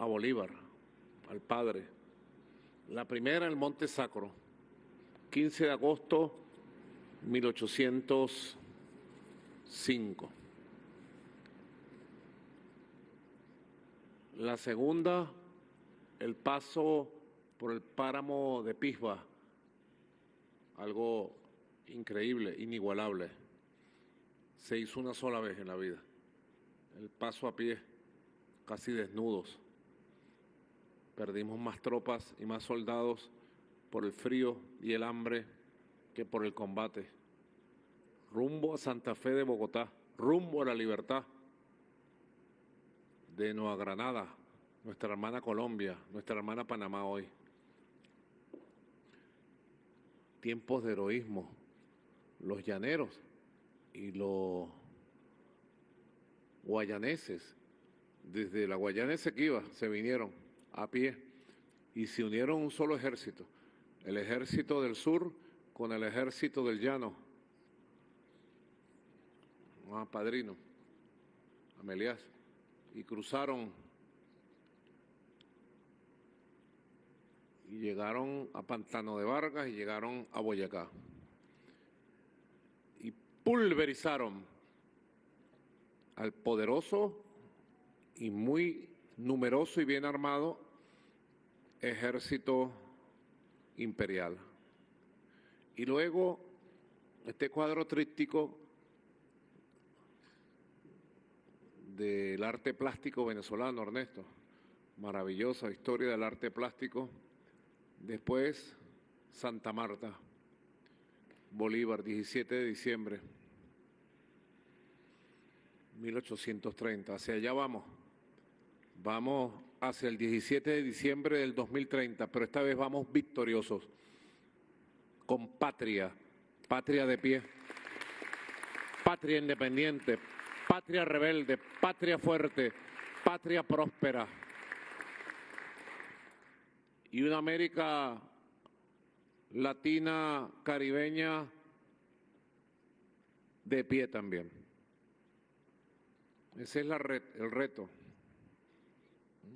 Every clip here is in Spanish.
a Bolívar, al padre. La primera en el Monte Sacro, 15 de agosto 1805. La segunda, el paso por el páramo de Pisba, algo increíble, inigualable. Se hizo una sola vez en la vida. El paso a pie, casi desnudos. Perdimos más tropas y más soldados por el frío y el hambre que por el combate. Rumbo a Santa Fe de Bogotá, rumbo a la libertad. De Nueva Granada, nuestra hermana Colombia, nuestra hermana Panamá hoy. Tiempos de heroísmo. Los llaneros y los guayaneses, desde la Guayana Esequiba, se vinieron a pie y se unieron un solo ejército, el ejército del sur con el ejército del llano. Padrino, Amelias, y cruzaron y llegaron a Pantano de Vargas y llegaron a Boyacá. Y pulverizaron al poderoso y muy numeroso y bien armado ejército imperial. Y luego este cuadro tríptico del arte plástico venezolano, Ernesto, maravillosa historia del arte plástico. Después, Santa Marta, Bolívar, 17 de diciembre, 1830. Hacia allá vamos. Vamos hacia el 17 de diciembre del 2030, pero esta vez vamos victoriosos, con patria, patria de pie, patria independiente, patria rebelde, patria fuerte, patria próspera. Y una América latina, caribeña, de pie también. Ese es el reto.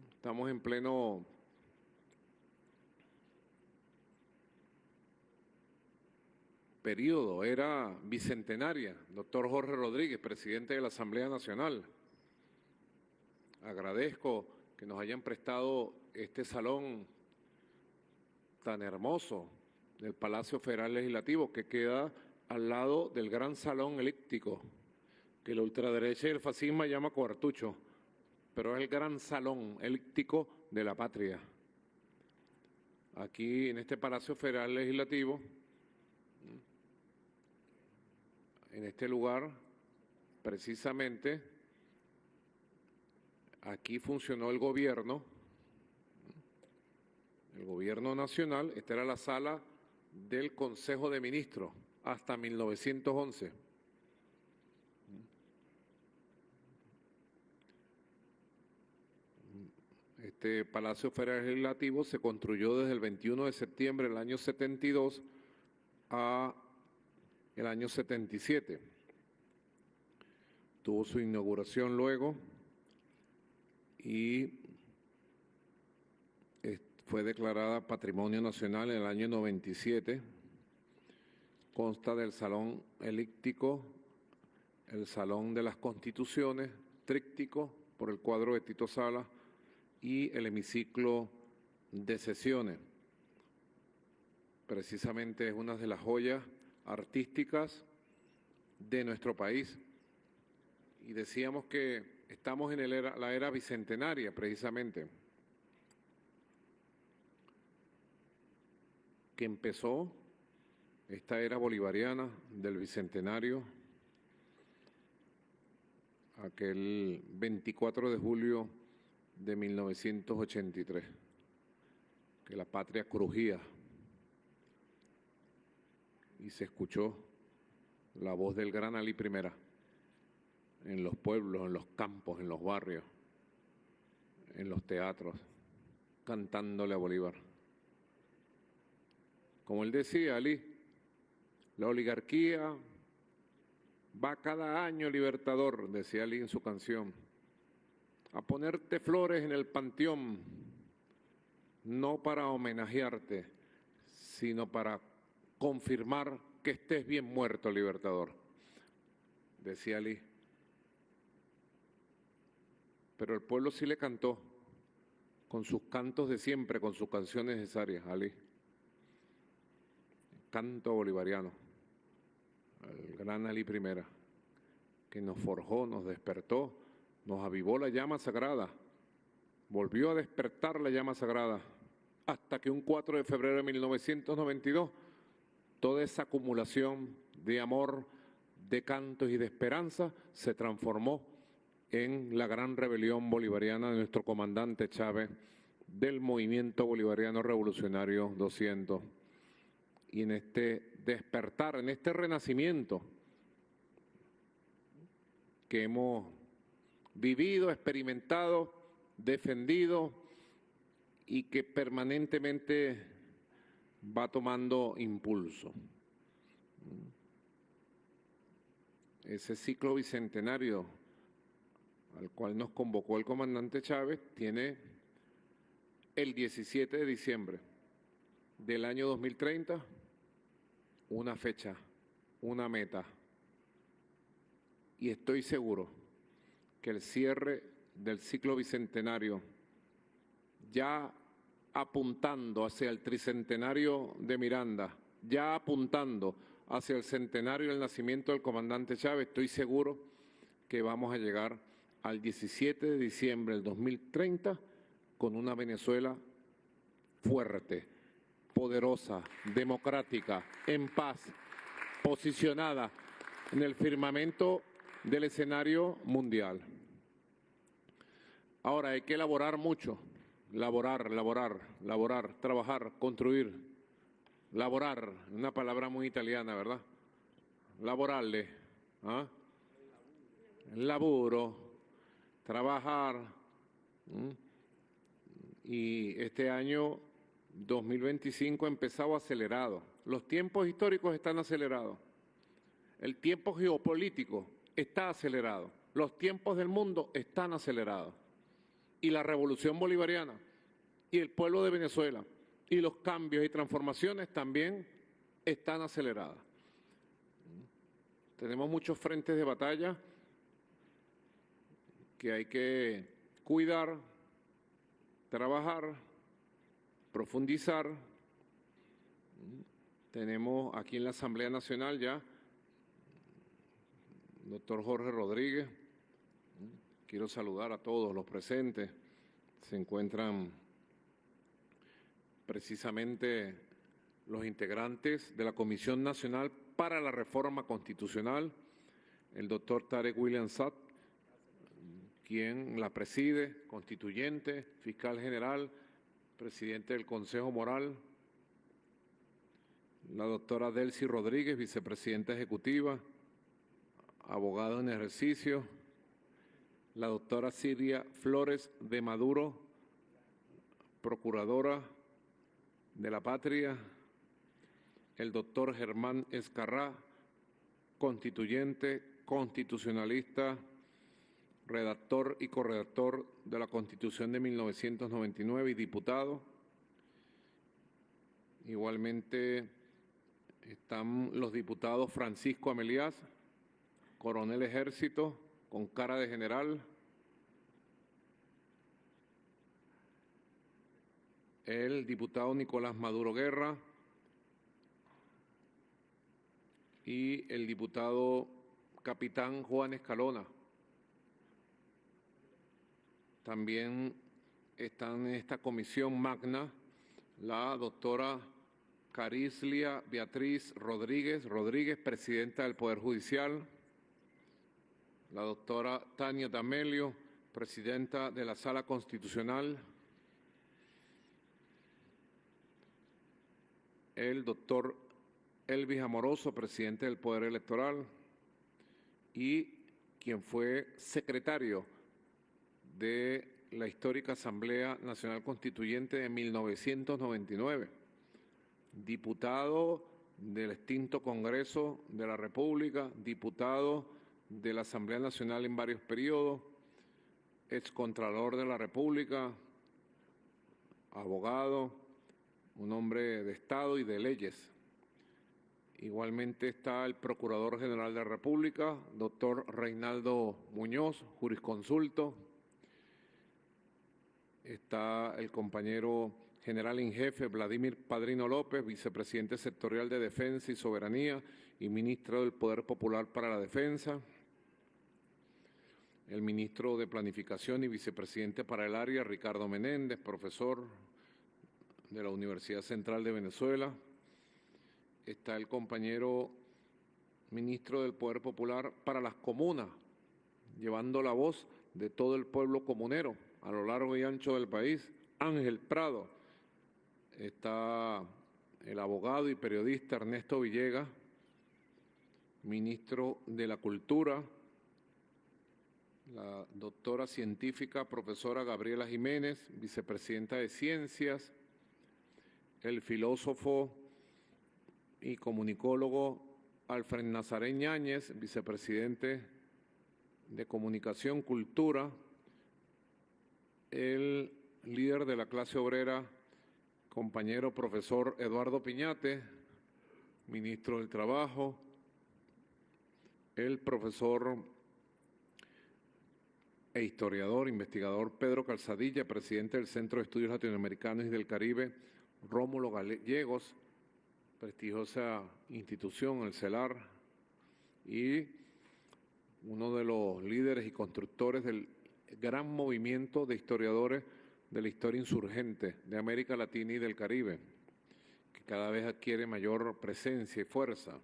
Estamos en pleno periodo, era bicentenaria. Doctor Jorge Rodríguez, presidente de la Asamblea Nacional. Agradezco que nos hayan prestado este salón tan hermoso del Palacio Federal Legislativo, que queda al lado del gran salón elíptico, que la ultraderecha y el fascismo llama cuartucho, pero es el gran salón elíptico de la patria. Aquí en este Palacio Federal Legislativo, en este lugar, precisamente, aquí funcionó el gobierno nacional. Esta era la sala del Consejo de Ministros hasta 1911. Este Palacio Federal Legislativo se construyó desde el 21 de septiembre del año 72 a el año 77. Tuvo su inauguración luego y fue declarada Patrimonio Nacional en el año 97. Consta del Salón Elíptico, el Salón de las Constituciones, tríptico por el cuadro de Tito Salas, y el hemiciclo de sesiones. Precisamente es una de las joyas artísticas de nuestro país. Y decíamos que estamos en la era bicentenaria, precisamente, que empezó esta era bolivariana del bicentenario, aquel 24 de julio de 1983, que la patria crujía y se escuchó la voz del gran Alí Primera en los pueblos, en los campos, en los barrios, en los teatros, cantándole a Bolívar. Como él decía, Alí, la oligarquía va cada año libertador, decía Alí en su canción, a ponerte flores en el panteón, no para homenajearte, sino para confirmar que estés bien muerto, Libertador, decía Ali. Pero el pueblo sí le cantó, con sus cantos de siempre, con sus canciones necesarias, Ali. Canto bolivariano, el gran Ali Primera, que nos forjó, nos despertó, nos avivó la llama sagrada, volvió a despertar la llama sagrada, hasta que un 4 de febrero de 1992, toda esa acumulación de amor, de cantos y de esperanza se transformó en la gran rebelión bolivariana de nuestro comandante Chávez, del movimiento bolivariano revolucionario 200. Y en este despertar, en este renacimiento que hemos vivido, experimentado, defendido y que permanentemente va tomando impulso. Ese ciclo bicentenario al cual nos convocó el comandante Chávez tiene el 17 de diciembre del año 2030 una fecha, una meta. Y estoy seguro que el cierre del ciclo bicentenario, ya apuntando hacia el tricentenario de Miranda, ya apuntando hacia el centenario del nacimiento del comandante Chávez, estoy seguro que vamos a llegar al 17 de diciembre del 2030 con una Venezuela fuerte, poderosa, democrática, en paz, posicionada en el firmamento del escenario mundial. Ahora hay que elaborar mucho, laborar, trabajar, construir, laborar, una palabra muy italiana, ¿verdad? Laborarle, ¿ah? Laburo, trabajar. Y este año 2025 ha empezado acelerado. Los tiempos históricos están acelerados. El tiempo geopolítico está acelerado. Los tiempos del mundo están acelerados. Y la revolución bolivariana y el pueblo de Venezuela y los cambios y transformaciones también están aceleradas. Tenemos muchos frentes de batalla que hay que cuidar, trabajar, profundizar. Tenemos aquí en la Asamblea Nacional ya doctor Jorge Rodríguez. Quiero saludar a todos los presentes. Se encuentran precisamente los integrantes de la Comisión Nacional para la Reforma Constitucional, el doctor Tarek William Saad, quien la preside, constituyente, fiscal general, presidente del Consejo Moral, la doctora Delcy Rodríguez, vicepresidenta ejecutiva, abogada en ejercicio, la doctora Silvia Flores de Maduro, procuradora de la Patria, el doctor Germán Escarrá, constituyente, constitucionalista, redactor y corredactor de la Constitución de 1999 y diputado. Igualmente están los diputados Francisco Ameliaz, coronel ejército, con cara de general, el diputado Nicolás Maduro Guerra y el diputado capitán Juan Escalona. También están en esta comisión magna la doctora Carislia Beatriz Rodríguez, presidenta del Poder Judicial, la doctora Tania D'Amelio, presidenta de la Sala Constitucional, el doctor Elvis Amoroso, presidente del Poder Electoral, y quien fue secretario de la histórica Asamblea Nacional Constituyente de 1999, diputado del extinto Congreso de la República, diputado de la Asamblea Nacional en varios periodos, excontralor de la República, abogado, un hombre de Estado y de leyes. Igualmente está el Procurador General de la República, doctor Reinaldo Muñoz, jurisconsulto. Está el compañero general en jefe Vladimir Padrino López, vicepresidente sectorial de Defensa y Soberanía y ministro del Poder Popular para la Defensa. El ministro de Planificación y vicepresidente para el área, Ricardo Menéndez, profesor de la Universidad Central de Venezuela. Está el compañero ministro del Poder Popular para las comunas, llevando la voz de todo el pueblo comunero a lo largo y ancho del país, Ángel Prado. Está el abogado y periodista Ernesto Villegas, ministro de la Cultura, la doctora científica profesora Gabriela Jiménez, vicepresidenta de Ciencias, el filósofo y comunicólogo Alfred Nazaret Yáñez, vicepresidente de Comunicación, Cultura, el líder de la clase obrera, compañero profesor Eduardo Piñate, ministro del Trabajo, el profesor e historiador, investigador Pedro Calzadilla, presidente del Centro de Estudios Latinoamericanos y del Caribe, Rómulo Gallegos, prestigiosa institución, el CELAR, y uno de los líderes y constructores del gran movimiento de historiadores de la historia insurgente de América Latina y del Caribe, que cada vez adquiere mayor presencia y fuerza.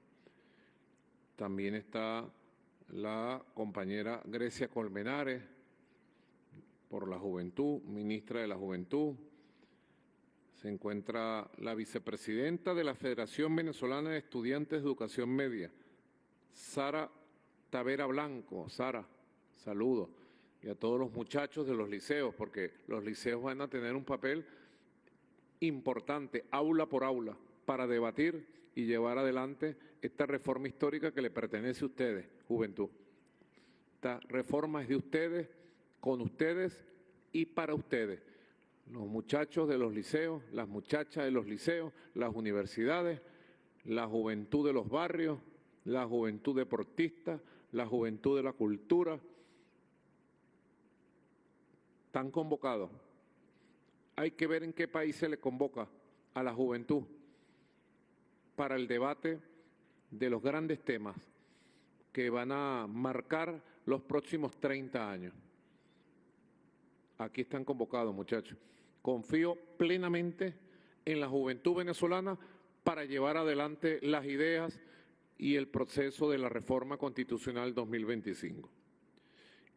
También está la compañera Grecia Colmenares, por la Juventud, ministra de la Juventud. Se encuentra la vicepresidenta de la Federación Venezolana de Estudiantes de Educación Media, Sara Tavera Blanco. Sara, saludo. Y a todos los muchachos de los liceos, porque los liceos van a tener un papel importante, aula por aula, para debatir y llevar adelante esta reforma histórica que le pertenece a ustedes, juventud. Esta reforma es de ustedes, con ustedes y para ustedes. Los muchachos de los liceos, las muchachas de los liceos, las universidades, la juventud de los barrios, la juventud deportista, la juventud de la cultura, están convocados. Hay que ver en qué país se le convoca a la juventud para el debate de los grandes temas que van a marcar los próximos 30 años. Aquí están convocados, muchachos. Confío plenamente en la juventud venezolana para llevar adelante las ideas y el proceso de la reforma constitucional 2025.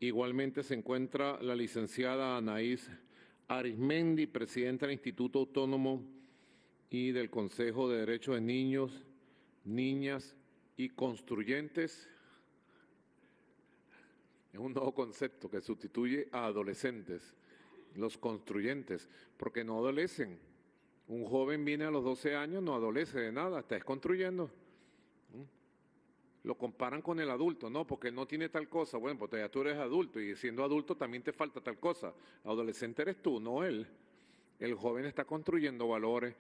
Igualmente se encuentra la licenciada Anaís Arismendi, presidenta del Instituto Autónomo y del Consejo de Derechos de Niños, Niñas y Construyentes. Es un nuevo concepto que sustituye a adolescentes, los construyentes, porque no adolecen. Un joven viene a los 12 años, no adolece de nada, está construyendo. Lo comparan con el adulto, no, porque él no tiene tal cosa. Bueno, pues ya tú eres adulto y siendo adulto también te falta tal cosa. Adolescente eres tú, no él. El joven está construyendo valores,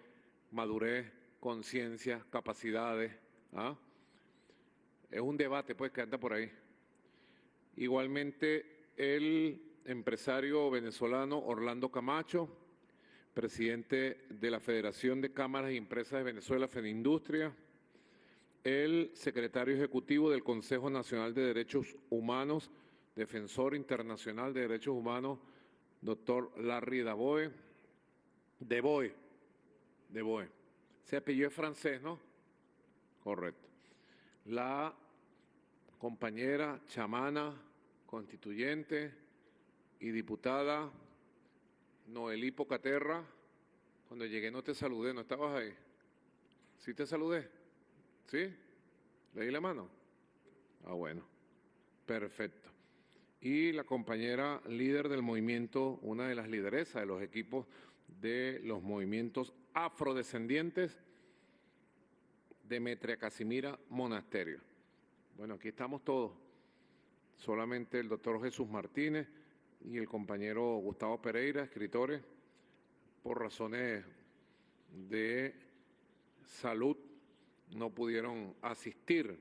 madurez, conciencia, capacidades. ¿Ah? Es un debate, pues, que anda por ahí. Igualmente, el empresario venezolano Orlando Camacho, presidente de la Federación de Cámaras y Empresas de Venezuela, FEDINDUSTRIA, el secretario ejecutivo del Consejo Nacional de Derechos Humanos, defensor internacional de derechos humanos, doctor Larry Davoe. Ese apellido es francés, ¿no? Correcto. La compañera, chamana, constituyente y diputada Noelí Pocaterra. Cuando llegué no te saludé, ¿no estabas ahí? ¿Sí te saludé? ¿Sí? ¿Le di la mano? Ah, bueno. Perfecto. Y la compañera líder del movimiento, una de las lideresas de los equipos de los movimientos afrodescendientes, Demetria Casimira Monasterio. Bueno, aquí estamos todos. Solamente el doctor Jesús Martínez, y el compañero Gustavo Pereira, escritores, por razones de salud, no pudieron asistir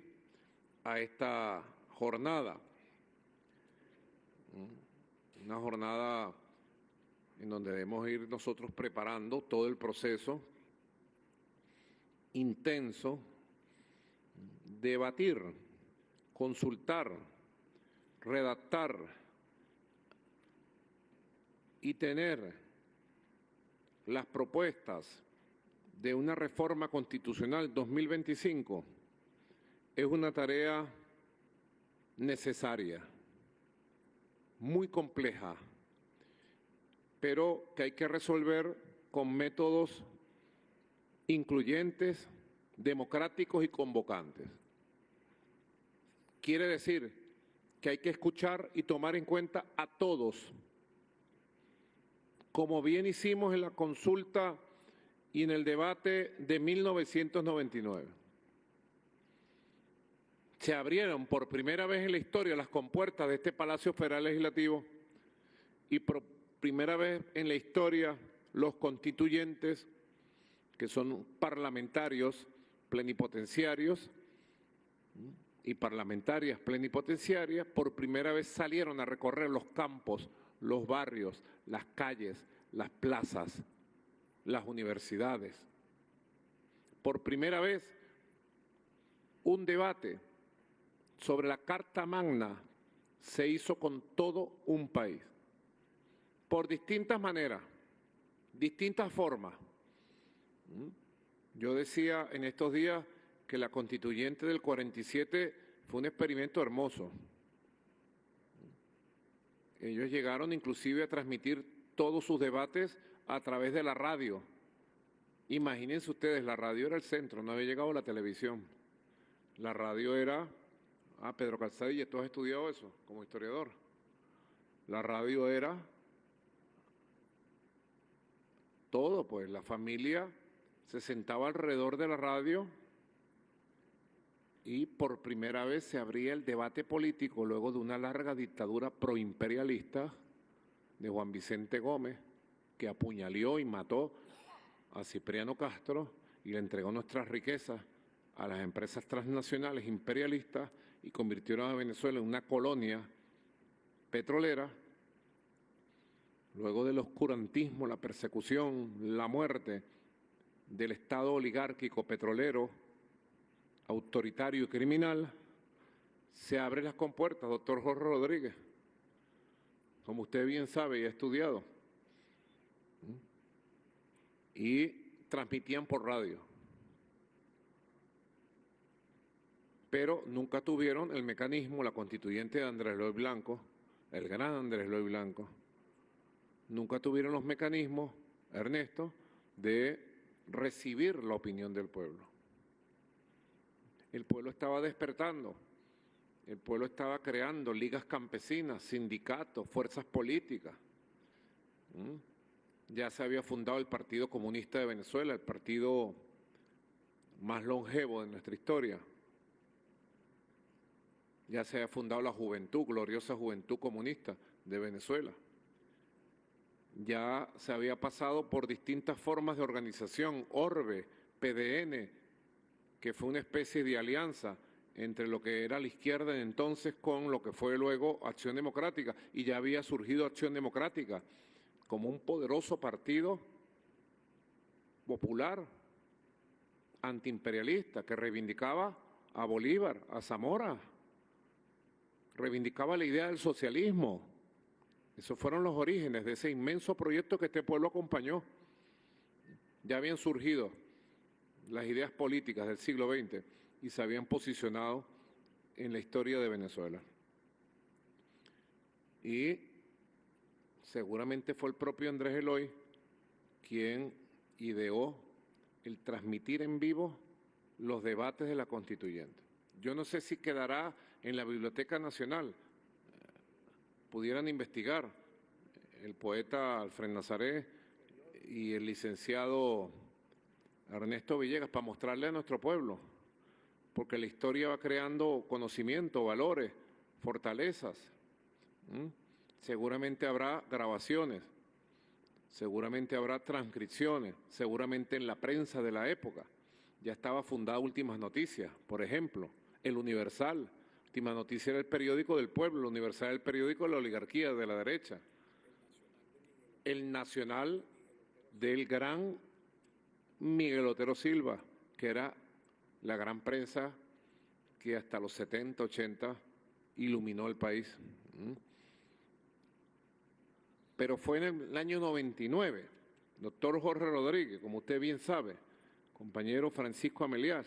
a esta jornada. Una jornada en donde debemos ir nosotros preparando todo el proceso intenso, debatir, consultar, redactar y tener las propuestas de una reforma constitucional 2025 es una tarea necesaria, muy compleja, pero que hay que resolver con métodos incluyentes, democráticos y convocantes. Quiere decir que hay que escuchar y tomar en cuenta a todos, como bien hicimos en la consulta y en el debate de 1999. Se abrieron por primera vez en la historia las compuertas de este Palacio Federal Legislativo y por primera vez en la historia los constituyentes, que son parlamentarios plenipotenciarios y parlamentarias plenipotenciarias, por primera vez salieron a recorrer los campos, los barrios, las calles, las plazas, las universidades. Por primera vez, un debate sobre la Carta Magna se hizo con todo un país, por distintas maneras, distintas formas. Yo decía en estos días que la constituyente del 47 fue un experimento hermoso. Ellos llegaron inclusive a transmitir todos sus debates a través de la radio. Imagínense ustedes, la radio era el centro, no había llegado la televisión. La radio era, Pedro Calzadilla, ¿tú has estudiado eso como historiador? La radio era todo, pues la familia se sentaba alrededor de la radio y por primera vez se abría el debate político luego de una larga dictadura proimperialista de Juan Vicente Gómez, que apuñaló y mató a Cipriano Castro y le entregó nuestras riquezas a las empresas transnacionales imperialistas y convirtieron a Venezuela en una colonia petrolera. Luego del oscurantismo, la persecución, la muerte del Estado oligárquico petrolero, autoritario y criminal, se abren las compuertas, doctor Jorge Rodríguez, como usted bien sabe y ha estudiado, y transmitían por radio. Pero nunca tuvieron el mecanismo, la constituyente de Andrés Eloy Blanco, el gran Andrés Eloy Blanco, nunca tuvieron los mecanismos, Ernesto, de recibir la opinión del pueblo. El pueblo estaba despertando, el pueblo estaba creando ligas campesinas, sindicatos, fuerzas políticas. Ya se había fundado el Partido Comunista de Venezuela, el partido más longevo de nuestra historia. Ya se había fundado la juventud, gloriosa juventud comunista de Venezuela. Ya se había pasado por distintas formas de organización, Orbe, PDN, que fue una especie de alianza entre lo que era la izquierda de entonces con lo que fue luego Acción Democrática, y ya había surgido Acción Democrática como un poderoso partido popular, antiimperialista, que reivindicaba a Bolívar, a Zamora, reivindicaba la idea del socialismo. Esos fueron los orígenes de ese inmenso proyecto que este pueblo acompañó. Ya habían surgido las ideas políticas del siglo XX y se habían posicionado en la historia de Venezuela. Y seguramente fue el propio Andrés Eloy quien ideó el transmitir en vivo los debates de la constituyente. Yo no sé si quedará en la Biblioteca Nacional. Pudieran investigar el poeta Alfred Nazaret y el licenciado Ernesto Villegas para mostrarle a nuestro pueblo, porque la historia va creando conocimiento, valores, fortalezas. seguramente habrá grabaciones, seguramente habrá transcripciones, seguramente en la prensa de la época. Ya estaba fundada Últimas Noticias, por ejemplo, El Universal. Última Noticia era el periódico del pueblo, El Universal era el periódico de la oligarquía, de la derecha. El Nacional del gran Miguel Otero Silva, que era la gran prensa que hasta los 70, 80 iluminó el país. Pero fue en el año 99, doctor Jorge Rodríguez, como usted bien sabe, compañero Francisco Ameliás,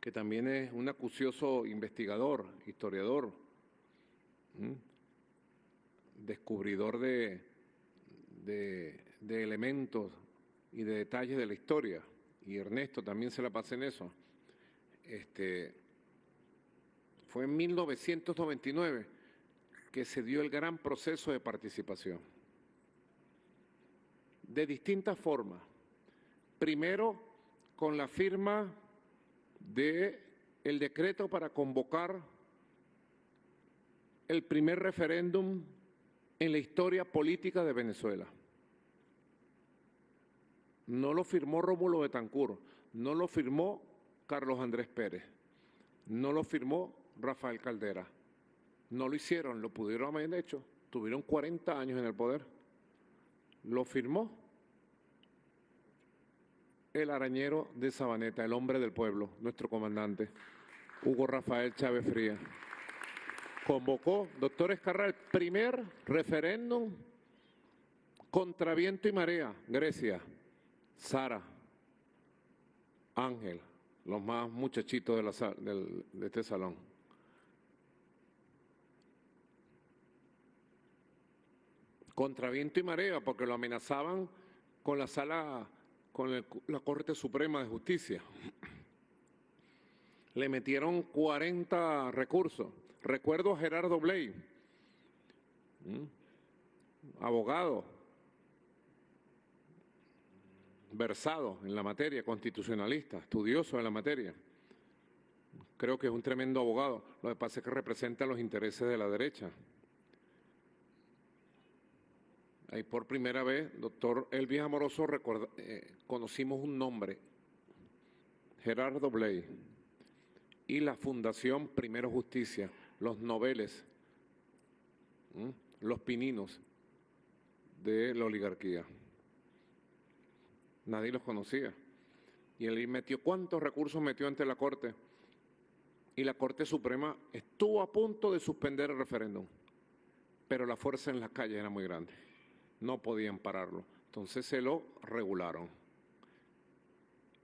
que también es un acucioso investigador, historiador, descubridor de elementos y de detalles de la historia, y Ernesto también se la pasa en eso. Fue en 1999 que se dio el gran proceso de participación, de distintas formas. Primero, con la firma del decreto para convocar el primer referéndum en la historia política de Venezuela. No lo firmó Rómulo Betancourt, no lo firmó Carlos Andrés Pérez, no lo firmó Rafael Caldera. No lo hicieron, lo pudieron haber hecho, tuvieron 40 años en el poder. Lo firmó el arañero de Sabaneta, el hombre del pueblo, nuestro comandante, Hugo Rafael Chávez Frías. Convocó, doctor Escarra, el primer referéndum contra viento y marea, Grecia, Sara, Ángel, los más muchachitos de este salón. Contra viento y marea, porque lo amenazaban con la la Corte Suprema de Justicia. Le metieron 40 recursos. Recuerdo a Gerardo Bley, abogado, versado en la materia, constitucionalista, estudioso en la materia. Creo que es un tremendo abogado. Lo que pasa es que representa los intereses de la derecha. Ahí por primera vez, doctor Elvis Amoroso, conocimos un nombre, Gerardo Bley, y la Fundación Primero Justicia, los noveles, los pininos de la oligarquía. Nadie los conocía. Y él metió, ¿cuántos recursos metió ante la Corte? Y la Corte Suprema estuvo a punto de suspender el referéndum, pero la fuerza en las calles era muy grande. No podían pararlo. Entonces se lo regularon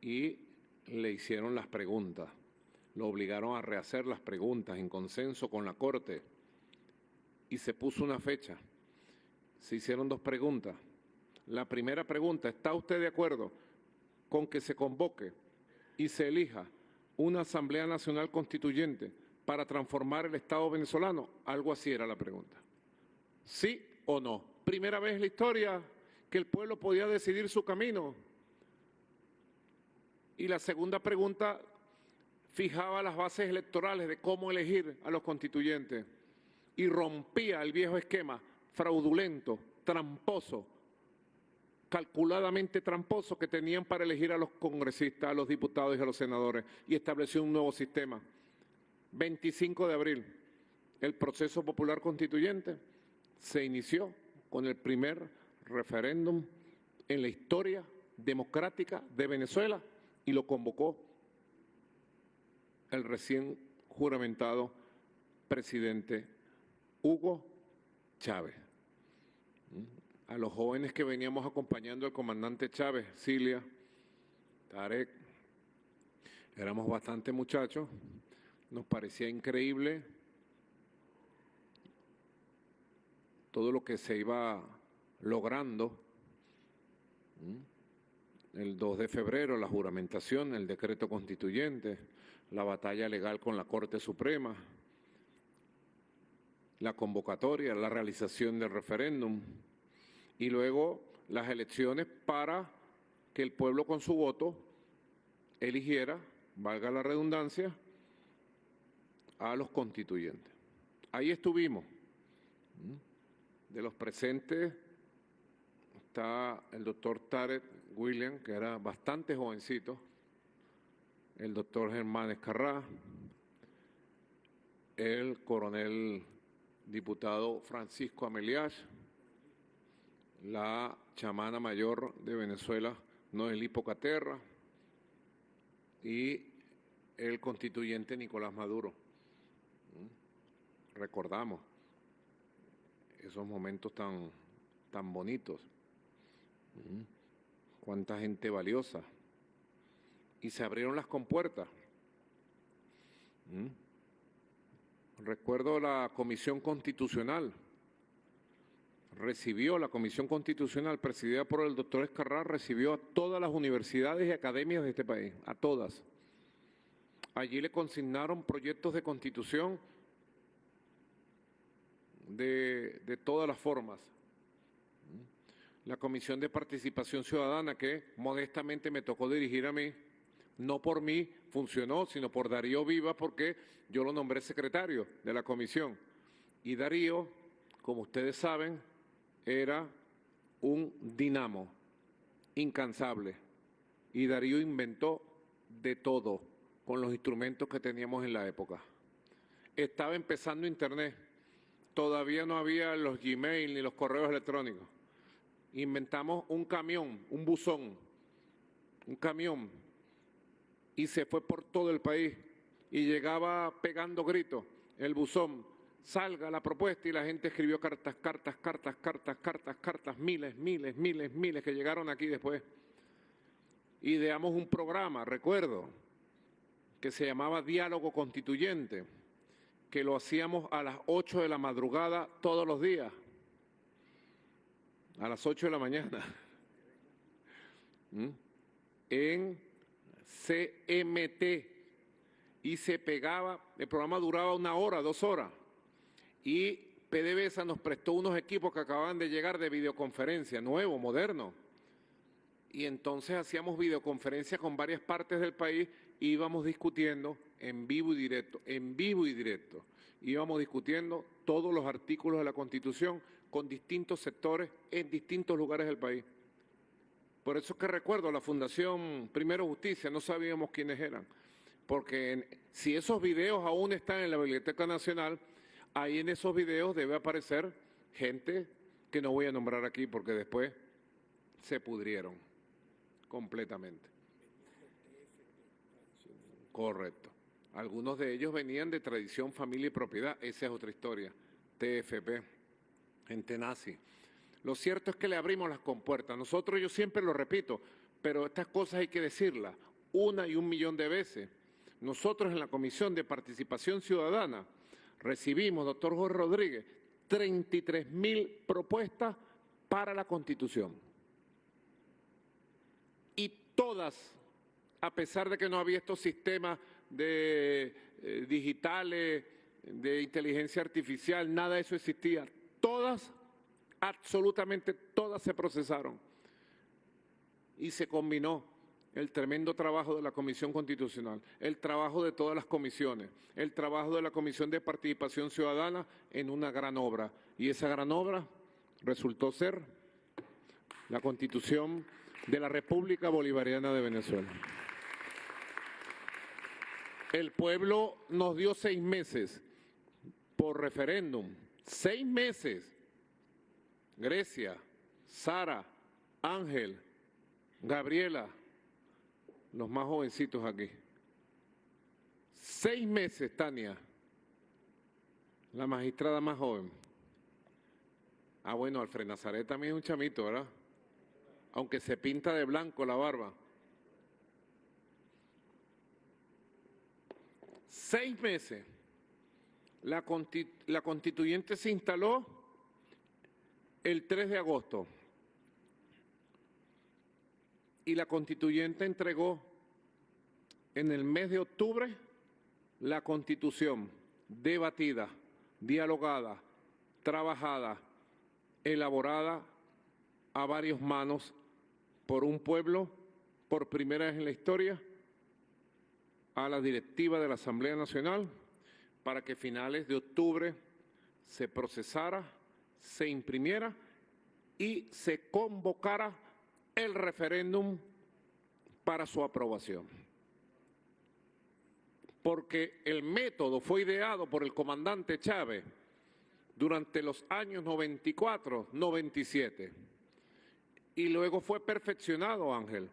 y le hicieron las preguntas. Lo obligaron a rehacer las preguntas en consenso con la Corte y se puso una fecha. Se hicieron dos preguntas. La primera pregunta, ¿está usted de acuerdo con que se convoque y se elija una Asamblea Nacional Constituyente para transformar el Estado venezolano? Algo así era la pregunta. ¿Sí o no? Primera vez en la historia que el pueblo podía decidir su camino. Y la segunda pregunta fijaba las bases electorales de cómo elegir a los constituyentes y rompía el viejo esquema fraudulento, tramposo, calculadamente tramposo que tenían para elegir a los congresistas, a los diputados y a los senadores, y estableció un nuevo sistema. 25 de abril, el proceso popular constituyente se inició con el primer referéndum en la historia democrática de Venezuela y lo convocó el recién juramentado presidente Hugo Chávez. A los jóvenes que veníamos acompañando al comandante Chávez, Cilia, Tarek, éramos bastante muchachos, nos parecía increíble todo lo que se iba logrando. El 2 de febrero, la juramentación, el decreto constituyente, la batalla legal con la Corte Suprema, la convocatoria, la realización del referéndum y luego las elecciones para que el pueblo con su voto eligiera, valga la redundancia, a los constituyentes. Ahí estuvimos. De los presentes está el doctor Tarek William, que era bastante jovencito, el doctor Germán Escarrá, el coronel diputado Francisco Ameliach, la chamana mayor de Venezuela, Noelí Pocaterra, y el constituyente Nicolás Maduro. Recordamos esos momentos tan bonitos. Cuánta gente valiosa. Y se abrieron las compuertas. Recuerdo la Comisión Constitucional. La Comisión Constitucional, presidida por el doctor Escarrá, recibió a todas las universidades y academias de este país, a todas. Allí le consignaron proyectos de constitución de todas las formas. La Comisión de Participación Ciudadana, que modestamente me tocó dirigir a mí, no por mí funcionó, sino por Darío Vivas, porque yo lo nombré secretario de la comisión. Y Darío, como ustedes saben, era un dinamo incansable. Y Darío inventó de todo con los instrumentos que teníamos en la época. Estaba empezando Internet. Todavía no había los Gmail ni los correos electrónicos. Inventamos un camión, un buzón, un camión, y se fue por todo el país y llegaba pegando gritos el buzón, salga la propuesta, y la gente escribió cartas, miles que llegaron aquí después. Ideamos un programa, recuerdo, que se llamaba Diálogo Constituyente, que lo hacíamos a las 8 de la madrugada todos los días, a las 8 de la mañana, en CMT, y se pegaba, el programa duraba 1 hora, 2 horas, y PDVSA nos prestó unos equipos que acababan de llegar de videoconferencia, nuevo, moderno, y entonces hacíamos videoconferencia con varias partes del país, y íbamos discutiendo en vivo y directo, íbamos discutiendo todos los artículos de la Constitución con distintos sectores en distintos lugares del país. Por eso es que recuerdo la Fundación Primero Justicia, no sabíamos quiénes eran, porque si esos videos aún están en la Biblioteca Nacional, ahí en esos videos debe aparecer gente que no voy a nombrar aquí porque después se pudrieron completamente. Correcto. Algunos de ellos venían de Tradición, Familia y Propiedad, esa es otra historia, TFP, gente nazi. Lo cierto es que le abrimos las compuertas. Nosotros, yo siempre lo repito, pero estas cosas hay que decirlas 1 y 1 millón de veces. Nosotros en la Comisión de Participación Ciudadana recibimos, doctor Jorge Rodríguez, 33.000 propuestas para la Constitución. Y todas, a pesar de que no había estos sistemas digitales, de inteligencia artificial, nada de eso existía, todas, absolutamente todas se procesaron y se combinó el tremendo trabajo de la Comisión Constitucional, el trabajo de todas las comisiones, el trabajo de la Comisión de Participación Ciudadana en una gran obra. Y esa gran obra resultó ser la Constitución de la República Bolivariana de Venezuela. El pueblo nos dio 6 meses por referéndum, 6 meses. Grecia, Sara, Ángel, Gabriela, los más jovencitos aquí. 6 meses, Tania, la magistrada más joven. Ah, bueno, Alfred Nazaret también es un chamito, ¿verdad? Aunque se pinta de blanco la barba. 6 meses. La constituyente se instaló el 3 de agosto y la constituyente entregó en el mes de octubre la Constitución debatida, dialogada, trabajada, elaborada a varias manos por un pueblo, por primera vez en la historia, a la directiva de la Asamblea Nacional, para que a finales de octubre se procesara se imprimiera y se convocara el referéndum para su aprobación. Porque el método fue ideado por el comandante Chávez durante los años 94, 97. Y luego fue perfeccionado, Ángel,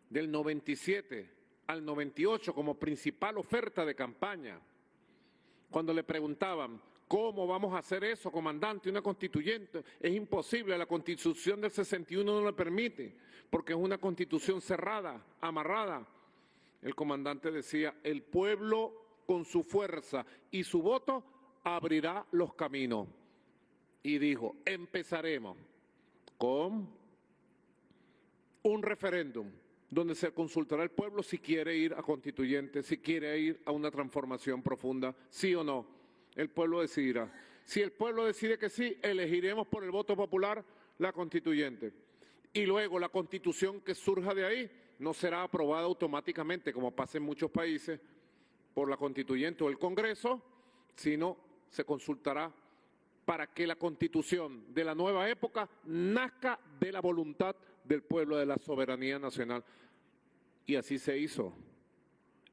del 97 al 98 como principal oferta de campaña. Cuando le preguntaban, ¿cómo vamos a hacer eso, comandante, una constituyente? Es imposible, la Constitución del 61 no lo permite, porque es una constitución cerrada, amarrada. El comandante decía, el pueblo con su fuerza y su voto abrirá los caminos. Y dijo, empezaremos con un referéndum donde se consultará al pueblo si quiere ir a constituyente, si quiere ir a una transformación profunda, sí o no. El pueblo decidirá. Si el pueblo decide que sí, elegiremos por el voto popular la constituyente. Y luego la constitución que surja de ahí no será aprobada automáticamente, como pasa en muchos países, por la constituyente o el Congreso, sino se consultará para que la constitución de la nueva época nazca de la voluntad del pueblo, de la soberanía nacional. Y así se hizo,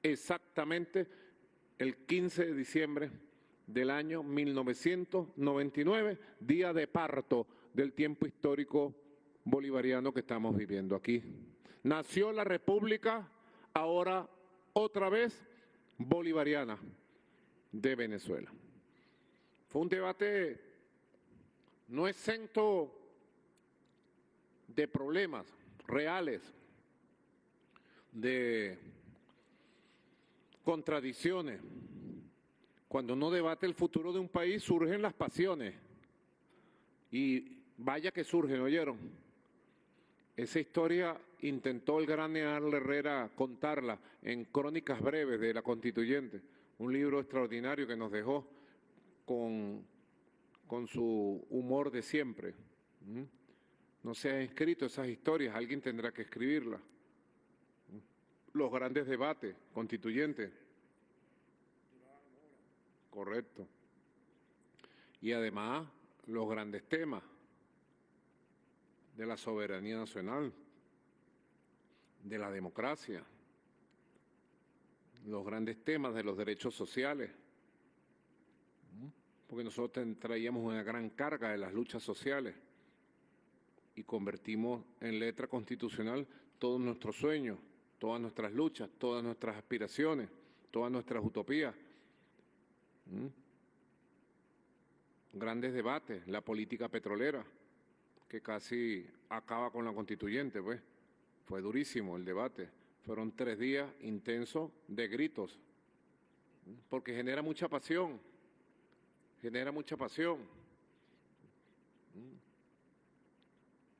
exactamente el 15 de diciembre del año 1999, día de parto del tiempo histórico bolivariano que estamos viviendo aquí. Nació la República, ahora otra vez bolivariana, de Venezuela. Fue un debate no exento de problemas reales, de contradicciones. Cuando uno debate el futuro de un país surgen las pasiones. Y vaya que surgen, ¿oyeron? Esa historia intentó el gran Neal Herrera contarla en Crónicas Breves de la Constituyente, un libro extraordinario que nos dejó con su humor de siempre. No se han escrito esas historias, alguien tendrá que escribirlas. Los grandes debates constituyentes. Correcto. Y además, los grandes temas de la soberanía nacional, de la democracia, los grandes temas de los derechos sociales, porque nosotros traíamos una gran carga de las luchas sociales y convertimos en letra constitucional todos nuestros sueños, todas nuestras luchas, todas nuestras aspiraciones, todas nuestras utopías. Grandes debates, la política petrolera, que casi acaba con la constituyente, pues. Fue durísimo el debate. Fueron 3 días intensos de gritos, porque genera mucha pasión, genera mucha pasión.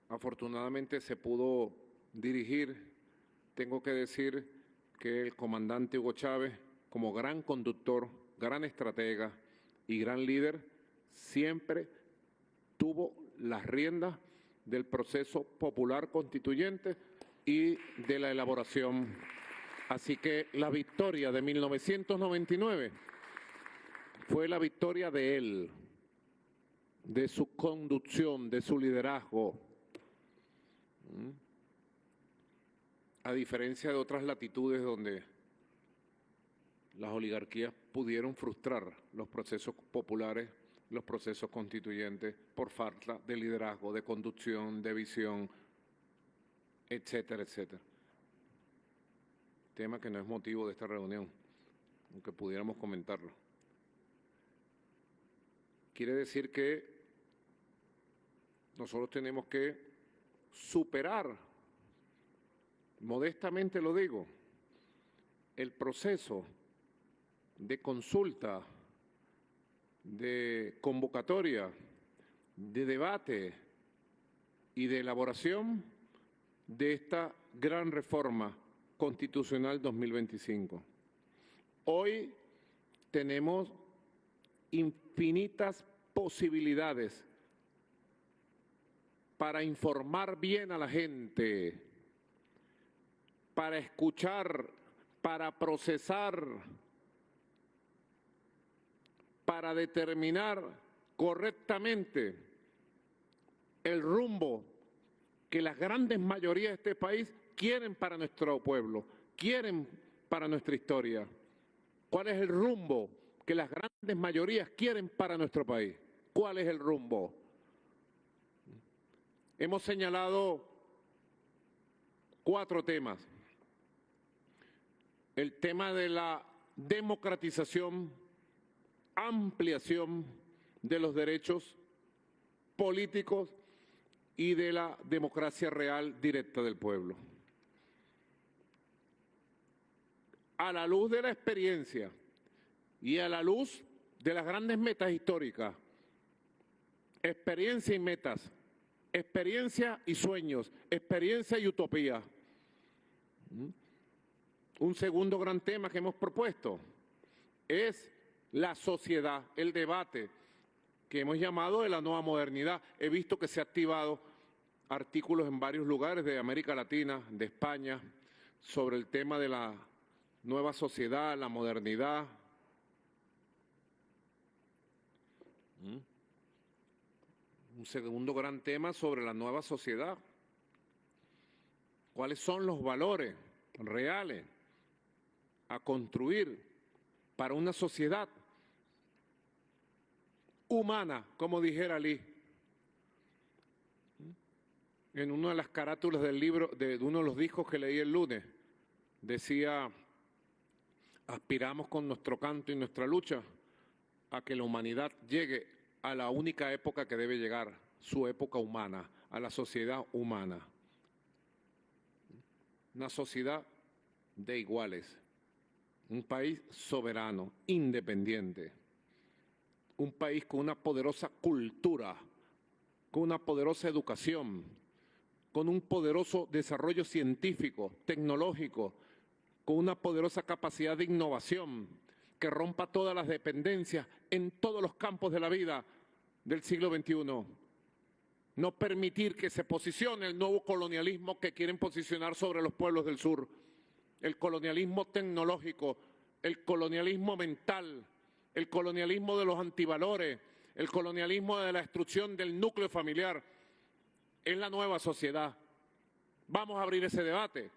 Afortunadamente se pudo dirigir. Tengo que decir que el comandante Hugo Chávez, como gran conductor, gran estratega y gran líder, siempre tuvo las riendas del proceso popular constituyente y de la elaboración. Así que la victoria de 1999 fue la victoria de él, de su conducción, de su liderazgo. A diferencia de otras latitudes donde las oligarquías pudieron frustrar los procesos populares, los procesos constituyentes, por falta de liderazgo, de conducción, de visión, etcétera, etcétera. Tema que no es motivo de esta reunión, aunque pudiéramos comentarlo. Quiere decir que nosotros tenemos que superar, modestamente lo digo, el proceso de consulta, de convocatoria, de debate y de elaboración de esta gran reforma constitucional 2025. Hoy tenemos infinitas posibilidades para informar bien a la gente, para escuchar, para procesar, para determinar correctamente el rumbo que las grandes mayorías de este país quieren para nuestro pueblo, quieren para nuestra historia. ¿Cuál es el rumbo que las grandes mayorías quieren para nuestro país? ¿Cuál es el rumbo? Hemos señalado 4 temas. El tema de la democratización, ampliación de los derechos políticos y de la democracia real directa del pueblo. A la luz de la experiencia y a la luz de las grandes metas históricas, experiencia y metas, experiencia y sueños, experiencia y utopía. Un segundo gran tema que hemos propuesto es la sociedad, el debate que hemos llamado de la nueva modernidad. He visto que se han activado artículos en varios lugares de América Latina, de España, sobre el tema de la nueva sociedad, la modernidad. Un segundo gran tema sobre la nueva sociedad. ¿Cuáles son los valores reales a construir para una sociedad humana, como dijera Lee? En una de las carátulas del libro, de uno de los discos que leí el lunes, decía: aspiramos con nuestro canto y nuestra lucha a que la humanidad llegue a la única época que debe llegar, su época humana, a la sociedad humana. Una sociedad de iguales, un país soberano, independiente, un país con una poderosa cultura, con una poderosa educación, con un poderoso desarrollo científico, tecnológico, con una poderosa capacidad de innovación que rompa todas las dependencias en todos los campos de la vida del siglo XXI. No permitir que se posicione el nuevo colonialismo que quieren posicionar sobre los pueblos del sur, el colonialismo tecnológico, el colonialismo mental, el colonialismo de los antivalores, el colonialismo de la destrucción del núcleo familiar. Es la nueva sociedad. Vamos a abrir ese debate.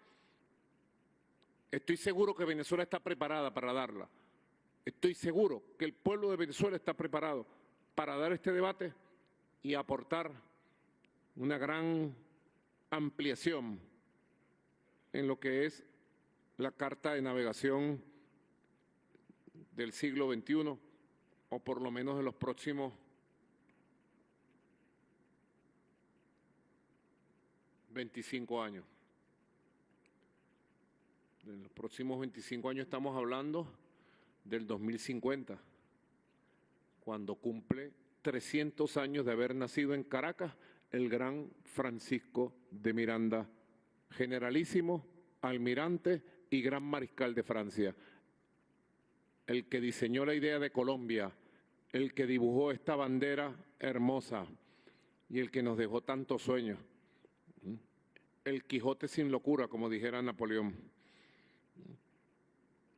Estoy seguro que Venezuela está preparada para darla. Estoy seguro que el pueblo de Venezuela está preparado para dar este debate y aportar una gran ampliación en lo que es la carta de navegación del siglo XXI, o por lo menos de los próximos 25 años. En los próximos 25 años estamos hablando del 2050, cuando cumple 300 años de haber nacido en Caracas el gran Francisco de Miranda, generalísimo, almirante y gran mariscal de Francia, el que diseñó la idea de Colombia, el que dibujó esta bandera hermosa y el que nos dejó tantos sueños. El Quijote sin locura, como dijera Napoleón.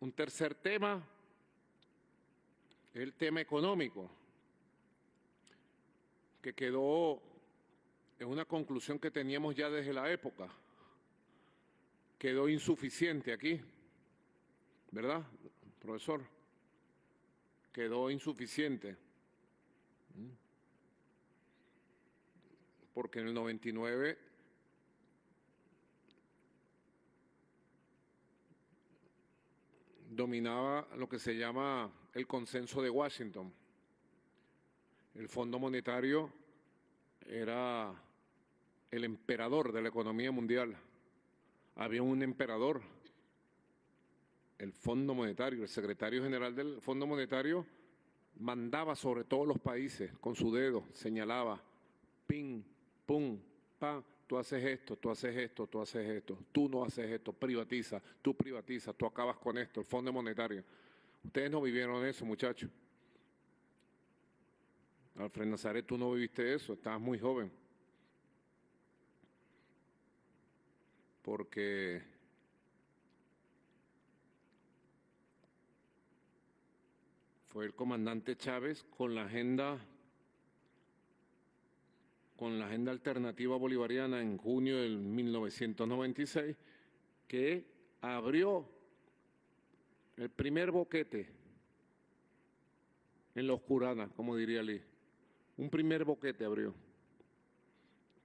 Un tercer tema es el tema económico, que quedó en una conclusión que teníamos ya desde la época. Quedó insuficiente aquí, ¿verdad, profesor? Quedó insuficiente. Porque en el 99 dominaba lo que se llama el consenso de Washington. El Fondo Monetario era el emperador de la economía mundial. Había un emperador, el Fondo Monetario, el secretario general del Fondo Monetario mandaba sobre todos los países con su dedo, señalaba, ping, pum, pa, tú haces esto, tú haces esto, tú haces esto, tú no haces esto, privatiza, tú acabas con esto, el Fondo Monetario. Ustedes no vivieron eso, muchachos. Alfred Nazaret, tú no viviste eso, estabas muy joven. Porque fue el comandante Chávez con con la Agenda Alternativa Bolivariana en junio del 1996, que abrió el primer boquete en la oscurana, como diría Lee. Un primer boquete abrió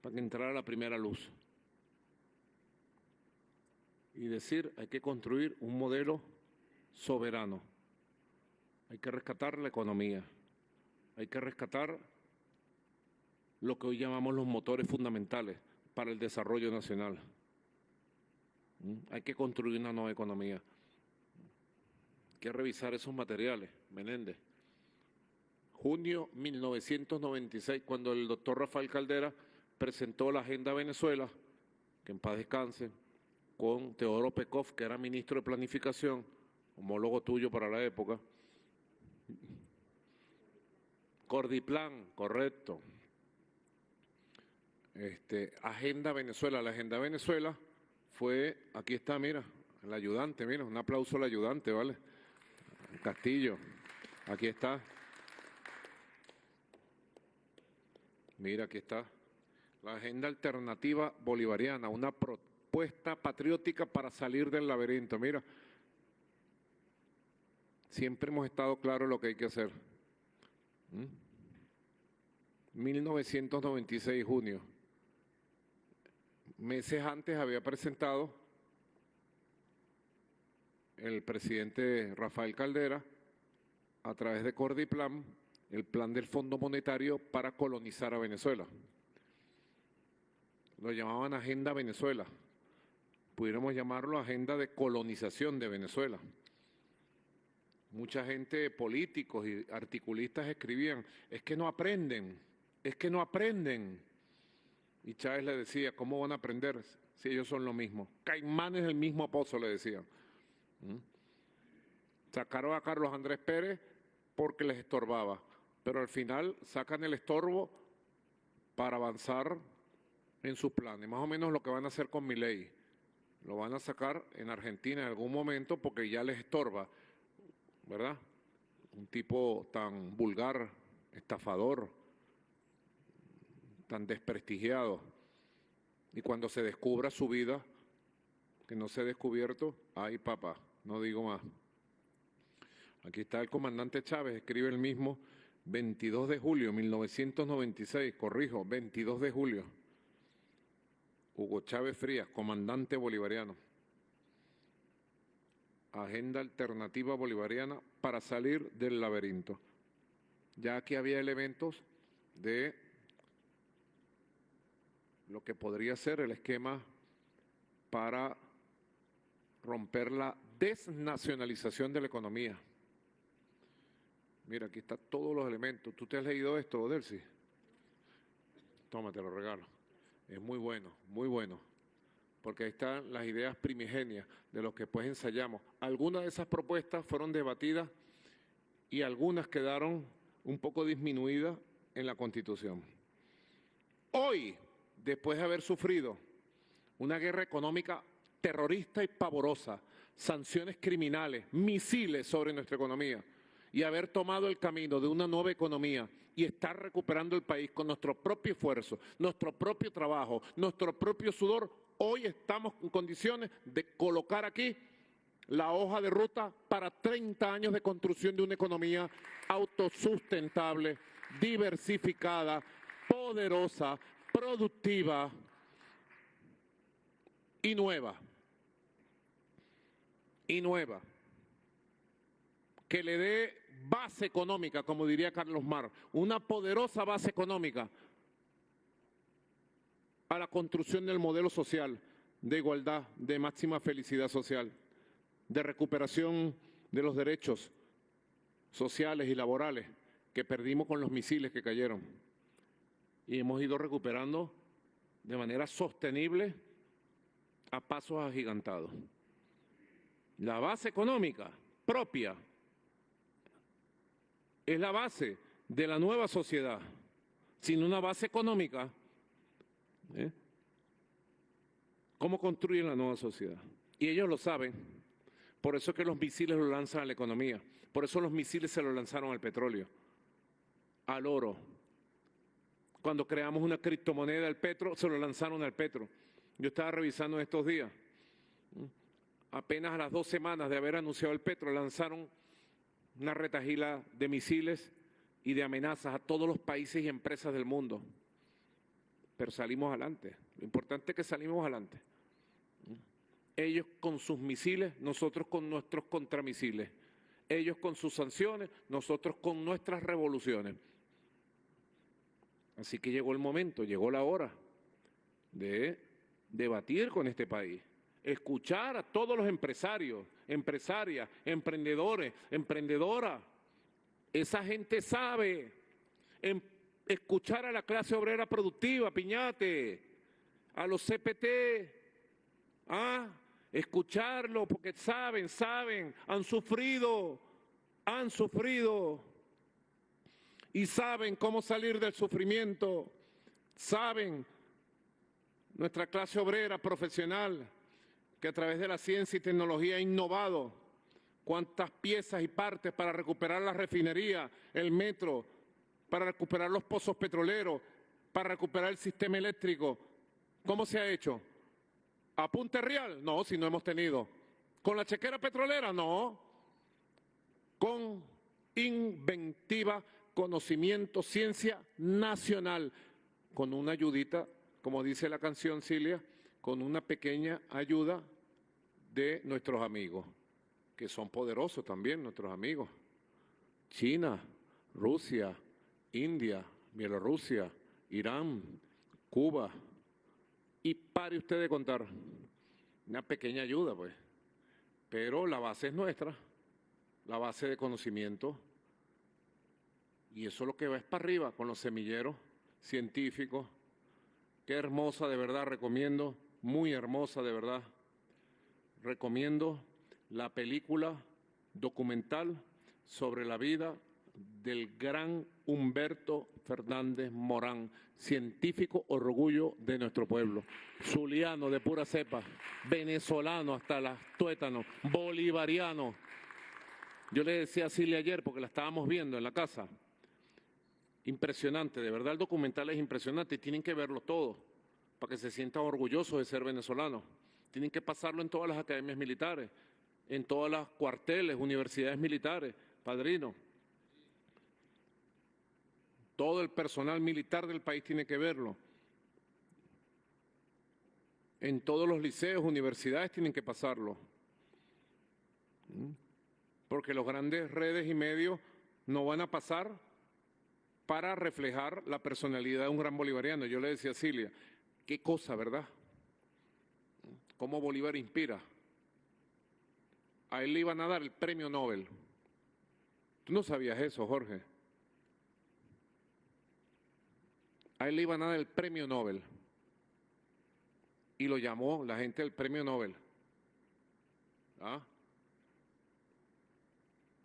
para que entrara la primera luz. Y decir, hay que construir un modelo soberano. Hay que rescatar la economía. Hay que rescatar lo que hoy llamamos los motores fundamentales para el desarrollo nacional. Hay que construir una nueva economía. Hay que revisar esos materiales, Menéndez. Junio 1996, cuando el doctor Rafael Caldera presentó la Agenda Venezuela, que en paz descanse, con Teodoro Pekov, que era ministro de Planificación, homólogo tuyo para la época. Cordiplan, correcto. Agenda Venezuela. La Agenda Venezuela fue, aquí está, mira, el ayudante, mira, un aplauso al ayudante, ¿vale? Castillo, aquí está. Mira, aquí está. La Agenda Alternativa Bolivariana, una propuesta patriótica para salir del laberinto. Mira, siempre hemos estado claros lo que hay que hacer. 1996, junio. Meses antes había presentado el presidente Rafael Caldera, a través de Cordiplan, el plan del Fondo Monetario para colonizar a Venezuela. Lo llamaban Agenda Venezuela. Pudiéramos llamarlo Agenda de Colonización de Venezuela. Mucha gente, políticos y articulistas escribían, es que no aprenden, es que no aprenden. Y Chávez le decía, ¿cómo van a aprender si ellos son lo mismo? Caimanes del mismo pozo, le decían. Sacaron a Carlos Andrés Pérez porque les estorbaba, pero al final sacan el estorbo para avanzar en sus planes. Más o menos lo que van a hacer con Milei. Lo van a sacar en Argentina en algún momento porque ya les estorba, ¿verdad? Un tipo tan vulgar, estafador, tan desprestigiado. Y cuando se descubra su vida, que no se ha descubierto, ay papá, no digo más. Aquí está el comandante Chávez, escribe el mismo 22 de julio 1996, corrijo, 22 de julio. Hugo Chávez Frías, comandante bolivariano. Agenda Alternativa Bolivariana para salir del laberinto. Ya aquí había elementos de lo que podría ser el esquema para romper la desnacionalización de la economía. Mira, aquí están todos los elementos. ¿Tú te has leído esto, Odelsi? Toma, te lo regalo. Es muy bueno, porque ahí están las ideas primigenias de los que después ensayamos. Algunas de esas propuestas fueron debatidas y algunas quedaron un poco disminuidas en la Constitución. Hoy, después de haber sufrido una guerra económica terrorista y pavorosa, sanciones criminales, misiles sobre nuestra economía, y haber tomado el camino de una nueva economía y estar recuperando el país con nuestro propio esfuerzo, nuestro propio trabajo, nuestro propio sudor, hoy estamos en condiciones de colocar aquí la hoja de ruta para 30 años de construcción de una economía autosustentable, diversificada, poderosa, productiva y nueva. Que le dé base económica, como diría Carlos Mar, una poderosa base económica a la construcción del modelo social de igualdad, de máxima felicidad social, de recuperación de los derechos sociales y laborales que perdimos con los misiles que cayeron. Y hemos ido recuperando de manera sostenible a pasos agigantados. La base económica propia es la base de la nueva sociedad. Sin una base económica, ¿cómo construyen la nueva sociedad? Y ellos lo saben. Por eso es que los misiles lo lanzan a la economía. Por eso los misiles se lo lanzaron al petróleo, al oro, Cuando creamos una criptomoneda, el Petro, se lo lanzaron al Petro. Yo estaba revisando estos días. Apenas a las 2 semanas de haber anunciado el Petro, lanzaron una retahíla de misiles y de amenazas a todos los países y empresas del mundo. Pero salimos adelante. Lo importante es que salimos adelante. Ellos con sus misiles, nosotros con nuestros contramisiles. Ellos con sus sanciones, nosotros con nuestras revoluciones. Así que llegó el momento, llegó la hora de debatir con este país, escuchar a todos los empresarios, empresarias, emprendedores, emprendedoras. Esa gente sabe. Escuchar a la clase obrera productiva, Piñate, a los CPT, escucharlo porque saben, han sufrido y saben cómo salir del sufrimiento, saben, nuestra clase obrera profesional que a través de la ciencia y tecnología ha innovado cuántas piezas y partes para recuperar la refinería, el metro, para recuperar los pozos petroleros, para recuperar el sistema eléctrico. ¿Cómo se ha hecho? ¿A punta real? No, si no hemos tenido. ¿Con la chequera petrolera? No. Con inventiva, conocimiento, ciencia nacional, con una ayudita, como dice la canción Cilia, con una pequeña ayuda de nuestros amigos, que son poderosos también nuestros amigos. China, Rusia, India, Bielorrusia, Irán, Cuba. Y pare usted de contar. Una pequeña ayuda, pues. Pero la base es nuestra, la base de conocimiento. Y eso lo que va es para arriba con los semilleros científicos. Qué hermosa, de verdad, recomiendo, muy hermosa, de verdad. Recomiendo la película documental sobre la vida del gran Humberto Fernández Morán, científico orgullo de nuestro pueblo, zuliano de pura cepa, venezolano hasta las tuétanos, bolivariano. Yo le decía a Cilia ayer, porque la estábamos viendo en la casa, impresionante, de verdad el documental es impresionante y tienen que verlo todo para que se sientan orgullosos de ser venezolanos. Tienen que pasarlo en todas las academias militares, en todas las cuarteles, universidades militares, padrino. Todo el personal militar del país tiene que verlo. En todos los liceos, universidades tienen que pasarlo. Porque los grandes redes y medios no van a pasar para reflejar la personalidad de un gran bolivariano. Yo le decía a Cilia, qué cosa, ¿verdad? Cómo Bolívar inspira. A él le iban a dar el premio Nobel. Tú no sabías eso, Jorge. A él le iban a dar el premio Nobel. Y lo llamó la gente del premio Nobel.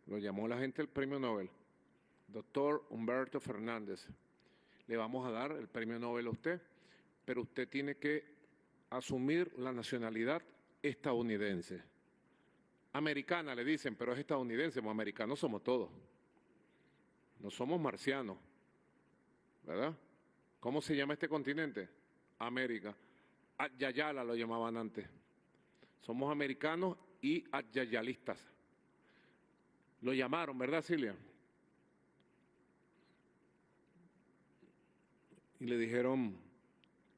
Lo llamó la gente del premio Nobel. Doctor Humberto Fernández, le vamos a dar el premio Nobel a usted, pero usted tiene que asumir la nacionalidad estadounidense. Americana le dicen, pero es estadounidense, como americanos somos todos. No somos marcianos, ¿verdad? ¿Cómo se llama este continente? América. Adyayala lo llamaban antes. Somos americanos y adyayalistas. Lo llamaron, ¿verdad, Cilia? Y le dijeron,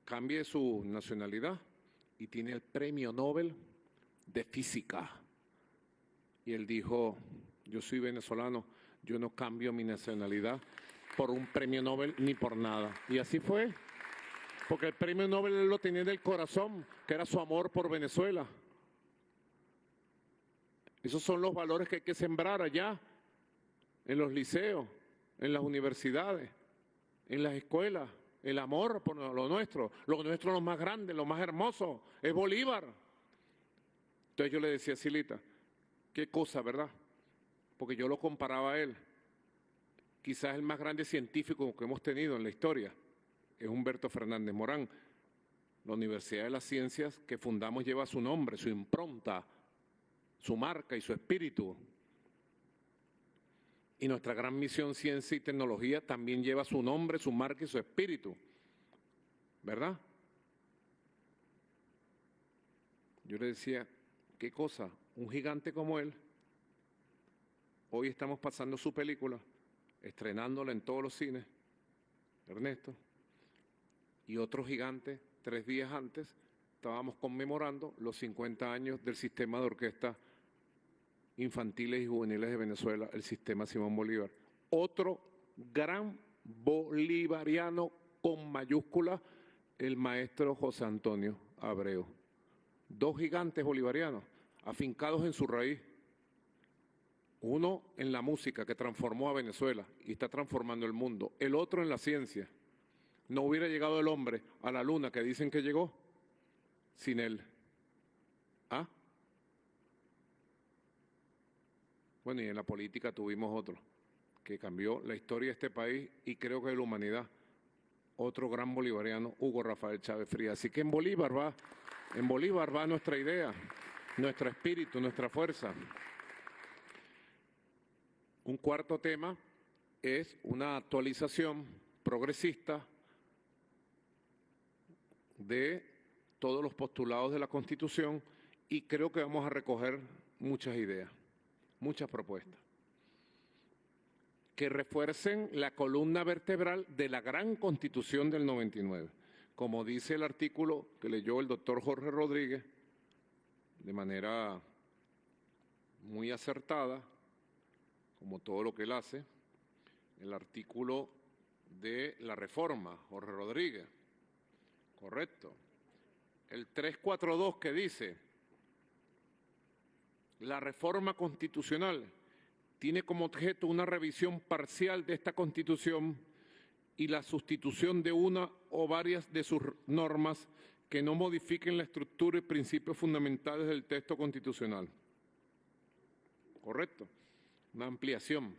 cambie su nacionalidad y tiene el premio Nobel de Física. Y él dijo, yo soy venezolano, yo no cambio mi nacionalidad por un premio Nobel ni por nada. Y así fue, porque el premio Nobel él lo tenía en el corazón, que era su amor por Venezuela. Esos son los valores que hay que sembrar allá, en los liceos, en las universidades, en las escuelas. El amor por lo nuestro, lo más grande, lo más hermoso, es Bolívar. Entonces yo le decía a Silita, qué cosa, ¿verdad? Porque yo lo comparaba a él. Quizás el más grande científico que hemos tenido en la historia es Humberto Fernández Morán. La Universidad de las Ciencias que fundamos lleva su nombre, su impronta, su marca y su espíritu. Y nuestra gran misión, ciencia y tecnología, también lleva su nombre, su marca y su espíritu, ¿verdad? Yo le decía, ¿qué cosa? Un gigante como él. Hoy estamos pasando su película, estrenándola en todos los cines, Ernesto. Y otro gigante, 3 días antes, estábamos conmemorando los 50 años del sistema de orquesta infantiles y juveniles de Venezuela, el sistema Simón Bolívar. Otro gran bolivariano con mayúsculas, el maestro José Antonio Abreu. 2 gigantes bolivarianos, afincados en su raíz. Uno en la música, que transformó a Venezuela y está transformando el mundo. El otro en la ciencia. No hubiera llegado el hombre a la luna, que dicen que llegó, sin él. ¿Ah? Bueno, y en la política tuvimos otro, que cambió la historia de este país y creo que de la humanidad. Otro gran bolivariano, Hugo Rafael Chávez Frías. Así que en Bolívar va nuestra idea, nuestro espíritu, nuestra fuerza. Un cuarto tema es una actualización progresista de todos los postulados de la Constitución y creo que vamos a recoger muchas ideas, muchas propuestas que refuercen la columna vertebral de la gran Constitución del 99. Como dice el artículo que leyó el doctor Jorge Rodríguez, de manera muy acertada, como todo lo que él hace, el artículo de la reforma, Jorge Rodríguez, correcto. El 342 que dice, la reforma constitucional tiene como objeto una revisión parcial de esta Constitución y la sustitución de una o varias de sus normas que no modifiquen la estructura y principios fundamentales del texto constitucional. Correcto. Una ampliación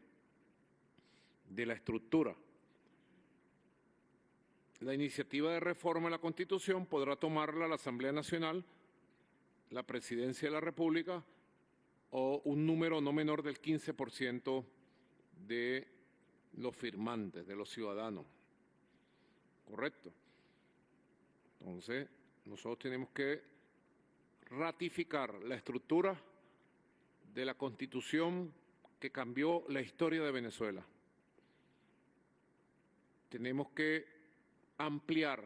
de la estructura. La iniciativa de reforma de la Constitución podrá tomarla la Asamblea Nacional, la Presidencia de la República o un número no menor del 15% de los firmantes, de los ciudadanos. Correcto. Entonces, nosotros tenemos que ratificar la estructura de la Constitución que cambió la historia de Venezuela. Tenemos que ampliar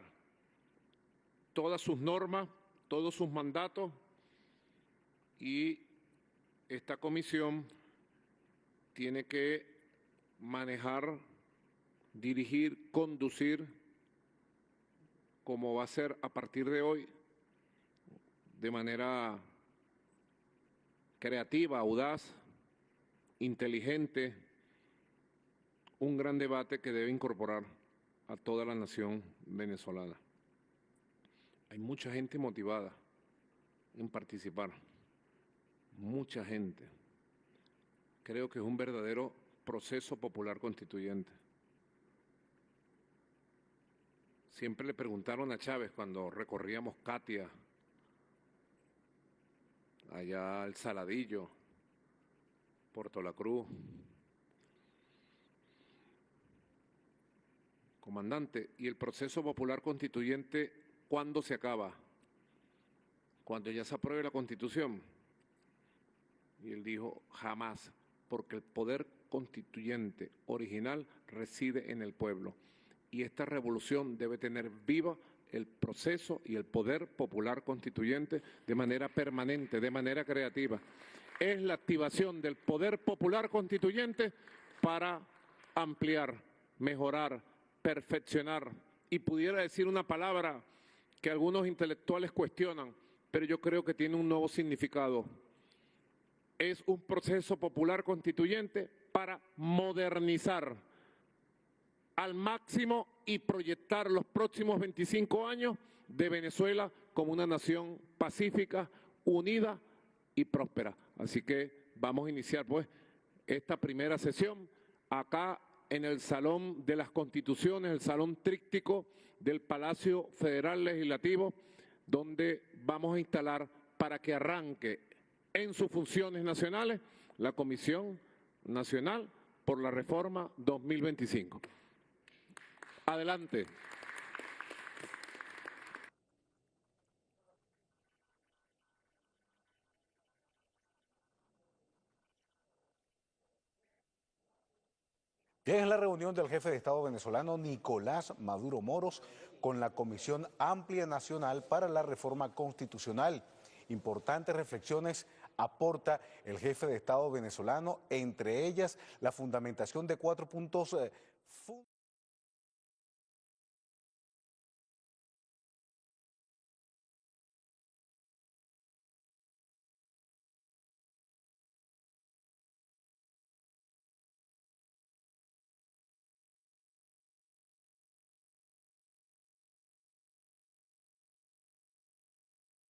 todas sus normas, todos sus mandatos y esta comisión tiene que manejar, dirigir, conducir, como va a ser a partir de hoy, de manera creativa, audaz, inteligente, un gran debate que debe incorporar a toda la nación venezolana. Hay mucha gente motivada en participar, mucha gente. Creo que es un verdadero proceso popular constituyente. Siempre le preguntaron a Chávez cuando recorríamos Catia, allá al Saladillo, Puerto La Cruz. Comandante, ¿y el proceso popular constituyente cuándo se acaba? Cuando ya se apruebe la Constitución. Y él dijo, jamás, porque el poder constituyente original reside en el pueblo. Y esta revolución debe tener viva el proceso y el poder popular constituyente de manera permanente, de manera creativa. Es la activación del poder popular constituyente para ampliar, mejorar, perfeccionar, y pudiera decir una palabra que algunos intelectuales cuestionan, pero yo creo que tiene un nuevo significado. Es un proceso popular constituyente para modernizar al máximo y proyectar los próximos 25 años de Venezuela como una nación pacífica, unida y próspera. Así que vamos a iniciar pues esta primera sesión acá en el Salón de las Constituciones, el Salón Tríptico del Palacio Federal Legislativo, donde vamos a instalar para que arranque en sus funciones nacionales la Comisión Nacional por la reforma 2025. Adelante. Es la reunión del jefe de Estado venezolano Nicolás Maduro Moros con la Comisión Amplia Nacional para la Reforma Constitucional. Importantes reflexiones aporta el jefe de Estado venezolano, entre ellas la fundamentación de 4 puntos